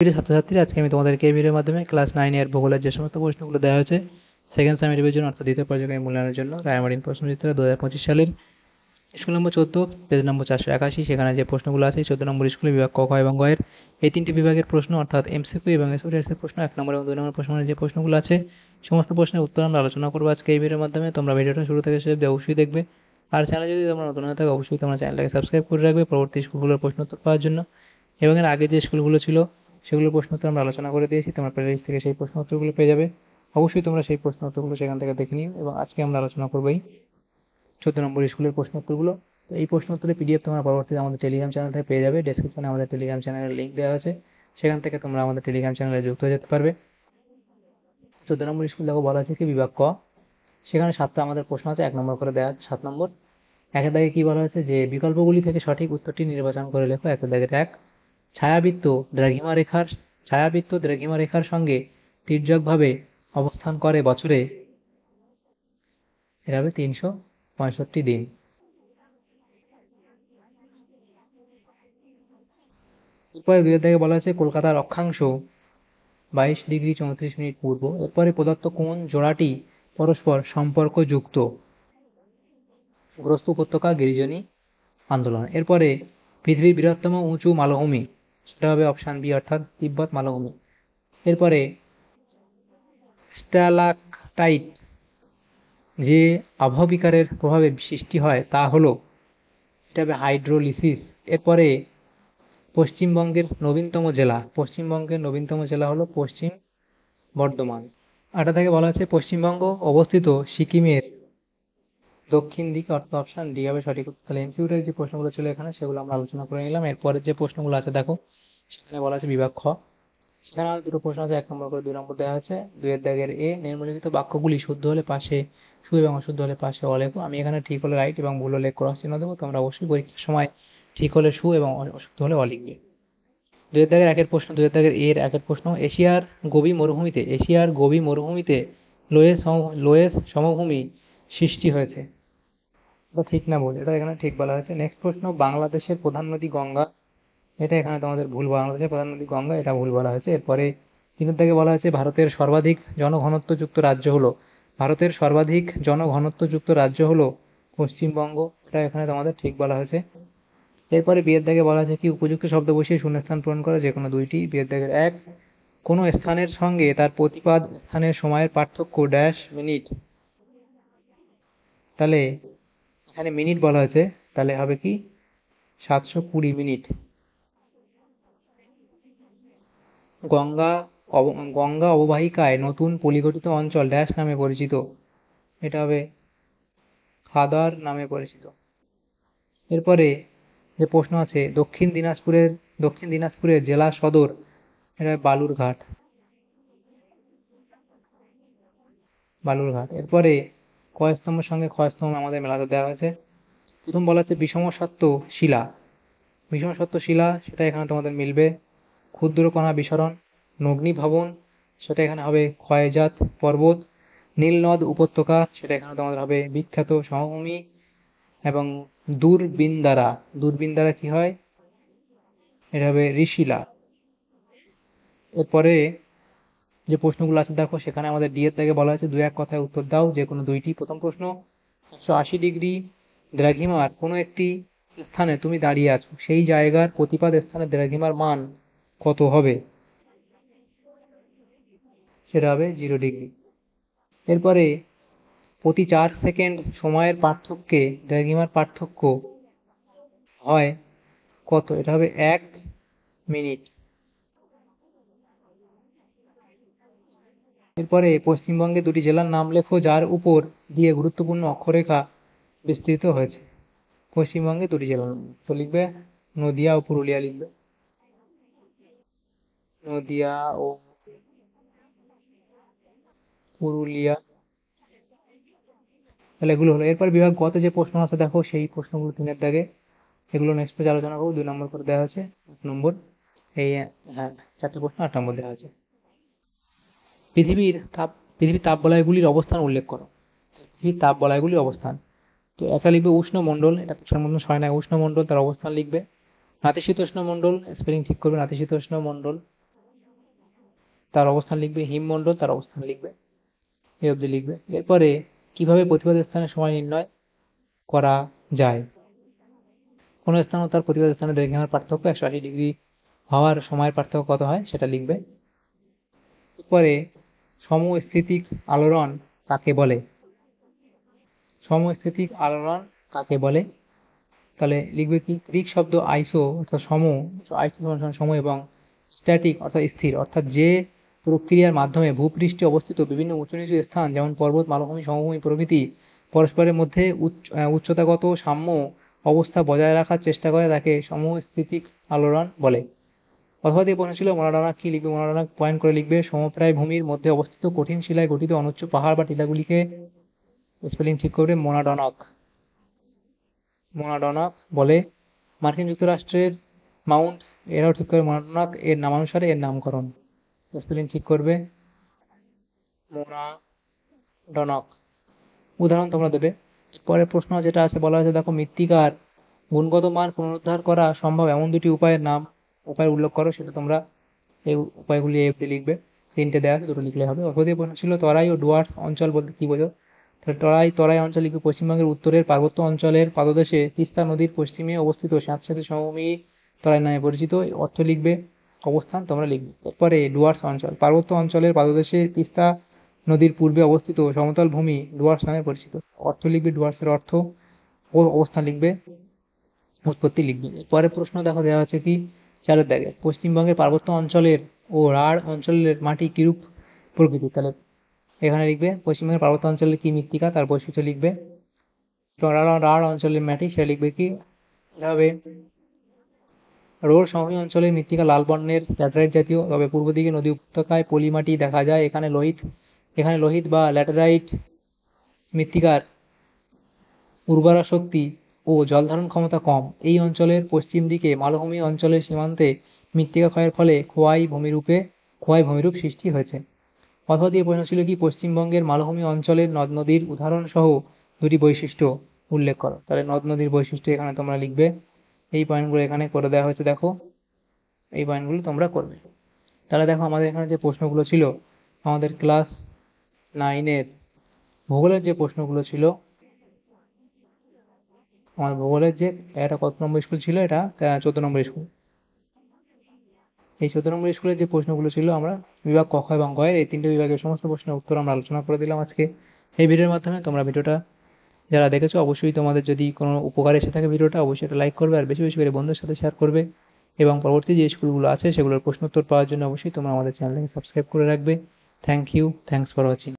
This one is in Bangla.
প্রিয় ছাত্রছাত্রীরা, আজকে আমি তোমাদেরকে এই ভিডিওর মাধ্যমে ক্লাস 9 এর ভূগোলের যে সমস্ত প্রশ্নগুলো দেওয়া হয়েছে সেকেন্ড সামেটিভের জন্য অর্থাৎ দ্বিতীয় পর্যায়ের মূল্যায়নের জন্য রায়মার্টিন প্রশ্নচিত্র 2025 সালের স্কুল নম্বর 14 পেজ নম্বর 481, সেখানে যে প্রশ্নগুলো আছে 14 নম্বর স্কুলে বিভাগ ক, খ এবং গ এর এই তিনটি বিভাগের প্রশ্ন অর্থাৎ এমসিকিউ এবং এসওএস এর প্রশ্ন 1 নম্বর এবং 2 নম্বর প্রশ্নের যে প্রশ্নগুলো আছে সমস্ত প্রশ্নের উত্তর আমরা আলোচনা করবো আজকে এই ভিডিওর মাধ্যমে। তোমরা ভিডিওটা শুরু থেকে শেষ অবধি অবশ্যই দেখবে। আর চ্যানেলে যদি তোমরা নতুন হয়ে থাকো অবশ্যই তোমরা চ্যানেলটাকে সাবস্ক্রাইব করে রাখবে পরবর্তী স্কুলগুলোর প্রশ্ন উত্তর পাওয়ার জন্য। এবং এর আগে যে স্কুলগুলো ছিল সেগুলোর প্রশ্ন উত্তর আমরা আলোচনা করে দিয়েছি, তোমরা প্লেলিস্ট থেকে সেই প্রশ্ন উত্তরগুলো পেয়ে যাবে। অবশ্যই তোমরা সেই প্রশ্ন উত্তরগুলো সেখান থেকে দেখে নিও। এবং আজকে আমরা আলোচনা করবো এই 14 নম্বর স্কুলের প্রশ্ন উত্তরগুলো। তো এই প্রশ্ন উত্তরের পিডিএফ তোমরা পরবর্তীতে আমাদের টেলিগ্রাম চ্যানেল থেকে পেয়ে যাবে। ডেসক্রিপশনে আমাদের টেলিগ্রাম চ্যানেলের লিঙ্ক দেওয়া আছে, সেখান থেকে তোমরা আমাদের টেলিগ্রাম চ্যানেলে যুক্ত হয়ে যেতে পারবে। 14 নম্বর স্কুল দেখো বলা আছে কি বিভাগ ক, সেখানে 7টা আমাদের প্রশ্ন আছে, 1 নম্বর করে দেওয়া আছে। 7 নম্বর একের দাগে কি বলা হয়েছে যে বিকল্পগুলি থেকে সঠিক উত্তরটি নির্বাচন করে লেখো। একের দাগের 1, ছায়াবৃত্ত দ্রাঘিমা রেখার সঙ্গে তির্যকভাবে অবস্থান করে বছরে, এর হবে 365 দিন। এরপরে 2 এর দাগে বলা আছে কলকাতার অক্ষাংশ 22°34' পূর্ব। এরপরে প্রদত্ত কোন জোড়াটি পরস্পর সম্পর্কযুক্ত? গ্রস্ত উপত্যকা, গিরিজনী, আন্দোলন। এরপরে পৃথিবীর বৃহত্তম উঁচু মালভূমি, সেটা হবে অপশন বি অর্থাৎ তিব্বত মালভূমি। এরপরে স্ট্যালাকটাইট যে আবহবিকারের প্রভাবে সৃষ্টি হয় তা হলো, এটা হবে হাইড্রোলিসিস। এরপরে পশ্চিমবঙ্গের নবীনতম জেলা হলো পশ্চিম বর্ধমান। আটা থেকে বলা আছে পশ্চিমবঙ্গ অবস্থিত সিকিমের দক্ষিণ দিকে অর্থাৎ অপশন ডি হবে সঠিক উত্তর। তাহলে এমসিকিউটার যে প্রশ্নগুলো ছিল এখানে সেগুলো আমরা আলোচনা করে নিলাম। এরপরে যে প্রশ্নগুলো আছে দেখো, সেখানে বলা আছে বিভাগ খ, সেখানে আমাদের দুটো প্রশ্ন আছে, 1 নম্বর করে 2 নম্বর দেওয়া আছে। 2 এর দাগের এ, নিম্নলিখিত বাক্যগুলি শুদ্ধ হলে পাশে সু এবং অশুদ্ধ হলে পাশে অ লেখো। আমি এখানে ঠিক হলে রাইট এবং ভুল হলে ক্রস চিহ্ন দেবো। তোমরা অবশ্যই পরীক্ষার সময় ঠিক হলে সু এবং অশুদ্ধ হলে অ লিখবে। 2 এর দাগের একের প্রশ্ন, 2 এর দাগের এর একের প্রশ্ন, এশিয়ার গভীর মরুভূমিতে লোয়েস সমভূমি সৃষ্টি হয়েছে। এটা ঠিক না ভুল? এটা এখানে ঠিক বলা হয়েছে। নেক্সট প্রশ্ন, বাংলাদেশের প্রধান নদী গঙ্গা, এটা এখানে তোমাদের ভুল, বাংলাদেশের প্রধান নদী গঙ্গা, এটা ভুল বলা হয়েছে। এরপরে 3 থেকে বলা হয়েছে ভারতের সর্বাধিক জনঘনত্বযুক্ত রাজ্য হলো পশ্চিমবঙ্গ, এটা এখানে তোমাদের ঠিক বলা হয়েছে। এরপরে বিয়ের দাগে বলা আছে কি উপযুক্ত শব্দ বসিয়ে শূন্যস্থান পূরণ করে যে কোনো দুইটি। বিয়ের দাগের 1, কোনো স্থানের সঙ্গে তার প্রতিপাদ স্থানের সময়ের পার্থক্য ড্যাশ মিনিট। তাহলে এখানে মিনিট বলা হয়েছে, তাহলে হবে কি 720 মিনিট। গঙ্গা গঙ্গা অববাহিকায় নতুন পলিগঠিত অঞ্চল ড্যাশ নামে পরিচিত, এটা হবে খাদার নামে পরিচিত। এরপরে যে প্রশ্ন আছে দক্ষিণ দিনাজপুরের জেলা সদর, এটা বালুরঘাট। এরপরে ক স্তম্ভের সঙ্গে খ স্তম্ভ আমাদের মেলাতে দেওয়া হয়েছে। প্রথম বলা হচ্ছে বিষম সত্ত্ব শিলা, সেটা এখানে তোমাদের মিলবে। ক্ষুদ্রকণা বিসরণ, নগ্নিভবন, সেটা এখানে হবে ক্ষয়জাত পর্বত। নীলনদ উপত্যকা, সেটা এখানে তোমাদের হবে বিখ্যাত সমভূমি। এবং দূরবীন দ্বারা কি হয়, এটা হবে ঋষিলা। এরপরে যে প্রশ্নগুলো আছে দেখো, সেখানে আমাদের ডি এর থেকে বলা হয়েছে 2-1 কথায় উত্তর দাও যে কোনো দুইটি। প্রথম প্রশ্ন, 180° দ্রাঘিমার কোনো একটি স্থানে তুমি দাঁড়িয়ে আছো, সেই জায়গার প্রতিপাদ স্থানে দ্রাঘিমার মান কত হবে? সেটা হবে 0°। এরপরে প্রতি 4 সেকেন্ড সময়ের পার্থক্যে দ্রাঘিমার পার্থক্য হয় কত? এটা হবে 1 মিনিট। এরপরে পশ্চিমবঙ্গে দুটি জেলার নাম লেখো যার উপর দিয়ে গুরুত্বপূর্ণ অক্ষরেখা বিস্তৃত হয়েছে। পশ্চিমবঙ্গে দুটি জেলার নাম তো লিখবে নদিয়া ও পুরুলিয়া লিখবে। নদিয়া ও পুরুলিয়া, তাহলে এগুলো হলো। এরপর বিভাগ গত যে প্রশ্ন আছে দেখো, সেই প্রশ্নগুলো 3-এর দাগে, এগুলো নেক্সট পেজে আলোচনা করবো। 2 নম্বর করে দেওয়া আছে 1 নম্বর, এই হ্যাঁ 4টে প্রশ্ন 8 নম্বর দেওয়া আছে। পৃথিবীর তাপ পৃথিবীর তাপবলয়গুলির অবস্থান উল্লেখ করো। পৃথিবীর তাপবলয়গুলির অবস্থান, তো একটা লিখবে উষ্ণমণ্ডল, এটা সম্বন্ধ হয় না, উষ্ণমণ্ডল তার অবস্থান লিখবে। নাতিশীতোষ্ণ মণ্ডল, স্পেলিং ঠিক করবে, নাতিশীতোষ্ণ মণ্ডল। তার অবস্থান লিখবে, হিমমণ্ডল তার অবস্থান লিখবে, এই অবধি লিখবে। এরপরে কিভাবে প্রতিবাদ স্থানের সময় নির্ণয় করা যায়। কোন স্থান ও তার প্রতিবাদ স্থানের দৈর্ঘ্যের পার্থক্য 180 ডিগ্রি হওয়ার সময়ের পার্থক্য কত হয় সেটা লিখবে। এরপরে সমস্থিতিক আলোড়ন কাকে বলে। সমস্থিতিক আলোড়ন কাকে বলে, তাহলে লিখবে কি, গ্রিক শব্দ আইসো অর্থাৎ সম, আইসো সমান সম, এবং স্ট্যাটিক অর্থাৎ স্থির, অর্থাৎ যে প্রক্রিয়ার মাধ্যমে ভূপৃষ্ঠে অবস্থিত বিভিন্ন উঁচু নিচু স্থান যেমন পর্বত, মালভূমি, সমভূমি প্রভৃতি পরস্পরের মধ্যে উচ্চতাগত সাম্য অবস্থা বজায় রাখার চেষ্টা করে তাকে সমস্থিতিক আলোড়ন বলে। অথবা দিয়ে প্রশ্ন ছিল মোনাডানা কি, লিখবে মোনাডানা পয়েন্ট করে লিখবে সমপ্রায় ভূমির মধ্যে অবস্থিত কঠিন শিলায় গঠিত অনুচ্চ পাহাড় বা টিলাগুলিকে, স্পেলিং ঠিক করবে, মোনাডনক, মোনাডনক বলে। মার্কিন যুক্তরাষ্ট্রের মাউন্ট, এরাও ঠিক করে মোনাডনক, এর নামানুসারে এর নামকরণ, স্পেলিং ঠিক করবে, মোনাডনক। উদাহরণ তোমরা দেবে। পরের প্রশ্ন যেটা আছে বলা হয়েছে দেখো, মৃত্তিকার গুণগত মান পুনরুদ্ধার করা সম্ভব এমন দুটি উপায়ের নাম, উপায় উল্লেখ করো, সেটা তোমরা এই উপায়গুলি এফ দিয়ে লিখবে। তিনটে দেওয়া আছে, দুটো লিখলে হবে। অপরদিকে প্রশ্ন ছিল তরাই ও ডুয়ার্স অঞ্চল বলতে কি বোঝো। তাহলে তরাই অঞ্চল লিখবে পশ্চিমবঙ্গের উত্তরের পার্বত্য অঞ্চলের পাদদেশে তিস্তা নদীর পশ্চিমে অবস্থিত স্যাঁতসেঁতে সমভূমি তরাই নামে পরিচিত। অর্থ লিখবে, অবস্থান তোমরা লিখবে। এরপরে ডুয়ার্স অঞ্চল, পার্বত্য অঞ্চলের পাদদেশে তিস্তা নদীর পূর্বে অবস্থিত সমতল ভূমি ডুয়ার্স নামে পরিচিত। অর্থ লিখবে, ডুয়ার্সের অর্থ ও অবস্থান লিখবে, উৎপত্তি লিখবে। পরের প্রশ্ন দেখো দেওয়া আছে কি, 4 দাগে, পশ্চিমবঙ্গের পার্বত্য অঞ্চলের ও রাঢ় অঞ্চলের মাটি কিরূপ প্রকৃতি। তাহলে এখানে লিখবে পশ্চিমবঙ্গের পার্বত্য অঞ্চলের কি মৃত্তিকা তার বৈশিষ্ট্য লিখবে, এবং রাঢ় অঞ্চলের মাটি সেটা লিখবে কি, এভাবে রোড সমভূমি অঞ্চলের মৃত্তিকা লাল বর্ণের ল্যাটেরাইট জাতীয়, তবে পূর্ব দিকে নদী উপত্যকায় পলি মাটি দেখা যায়। এখানে লোহিত বা ল্যাটেরাইট মৃত্তিকার উর্বরা শক্তি ও জলধারণ ক্ষমতা কম। এই অঞ্চলের পশ্চিম দিকে মালভূমি অঞ্চলের সীমান্তে মৃত্তিকা ক্ষয়ের ফলে খোয়াই ভূমিরূপ সৃষ্টি হয়েছে। অথবা দিয়ে প্রশ্ন ছিল কি, পশ্চিমবঙ্গের মালভূমি অঞ্চলের নদ নদীর উদাহরণ সহ দুটি বৈশিষ্ট্য উল্লেখ করো। তাহলে নদ নদীর বৈশিষ্ট্য এখানে তোমরা লিখবে, এই পয়েন্টগুলো এখানে করে দেওয়া হয়েছে, দেখো এই পয়েন্টগুলো তোমরা করবে। তাহলে দেখো আমাদের এখানে যে প্রশ্নগুলো ছিল, আমাদের ক্লাস 9-এর ভূগোলের যে প্রশ্নগুলো ছিল, আমার ভূগোলের যে, এটা কত নম্বর স্কুল ছিল, এটা 14 নম্বর স্কুল। এই 14 নম্বর স্কুলের যে প্রশ্নগুলো ছিল, আমরা বিভাগ ক, খ এবং গ এর এই তিনটে বিভাগের সমস্ত প্রশ্নের উত্তর আমরা আলোচনা করে দিলাম আজকে এই ভিডিওর মাধ্যমে। তোমরা ভিডিওটা যারা দেখেছো অবশ্যই তোমাদের যদি কোনো উপকার এসে থাকে ভিডিওটা, অবশ্যই এটা লাইক করবে আর বেশি বেশি করে বন্ধুদের সাথে শেয়ার করবে। এবং পরবর্তী যে স্কুলগুলো আছে সেগুলোর প্রশ্নোত্তর পাওয়ার জন্য অবশ্যই তোমরা আমাদের চ্যানেলটাকে সাবস্ক্রাইব করে রাখবে। Thank you, thanks for watching.